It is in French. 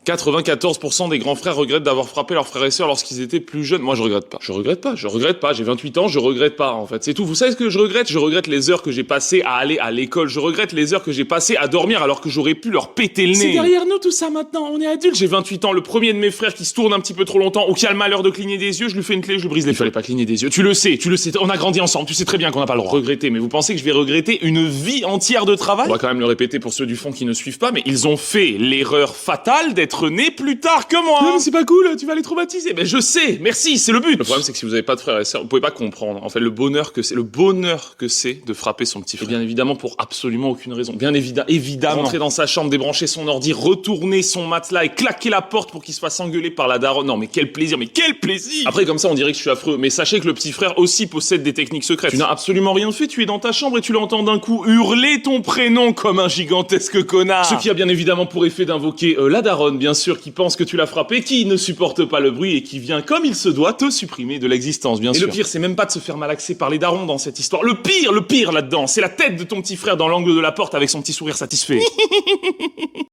94% des grands frères regrettent d'avoir frappé leurs frères et sœurs lorsqu'ils étaient plus jeunes. Moi, je regrette pas. Je regrette pas. J'ai 28 ans, je regrette pas, en fait. C'est tout. Vous savez ce que je regrette? Je regrette les heures que j'ai passées à aller à l'école. Je regrette les heures que j'ai passées à dormir alors que j'aurais pu leur péter le nez. C'est derrière nous tout ça maintenant. On est adultes. J'ai 28 ans. Le premier de mes frères qui se tourne un petit peu trop longtemps ou qui a le malheur de cligner des yeux, je lui fais une clé, je lui brise les. Il fallait pas cligner des yeux. Tu le sais. On a grandi ensemble. Tu sais très bien qu'on n'a pas le droit. Regretter. Mais vous pensez que je vais regretter une vie entière de travail? On va quand même le répéter pour ceux du fond qui ne suivent pas, mais ils ont fait l'erreur fatale d'être nés plus tard que moi. Mais c'est pas cool, tu vas les traumatiser. Mais je sais, merci, c'est le but. Le problème, c'est que si vous avez pas de frères et sœurs, vous pouvez pas comprendre, en fait, le bonheur que c'est de frapper son petit frère. Et bien évidemment, pour absolument aucune raison. Bien évidemment. Rentrer dans sa chambre, débrancher son ordi, retourner son matelas et claquer la porte pour qu'il se fasse engueuler par la daronne. Non, mais quel plaisir. Après, comme ça, on dirait que je suis affreux. Mais sachez que le petit frère aussi possède des techniques secrètes. Tu n'as absolument rien fait, tu es dans ta chambre et tu l'entends d'un coup hurler ton prénom comme un gigantesque connard. Ce qui a bien évidemment pour effet d'invoquer la daronne, bien sûr, qui pense que tu l'as frappé, qui ne supporte pas le bruit et qui vient, comme il se doit, te supprimer de l'existence, bien sûr. Et le pire, c'est même pas de se faire malaxer par les darons dans cette histoire. Le pire là-dedans, c'est la tête de ton petit frère dans l'angle de la porte avec son petit sourire satisfait.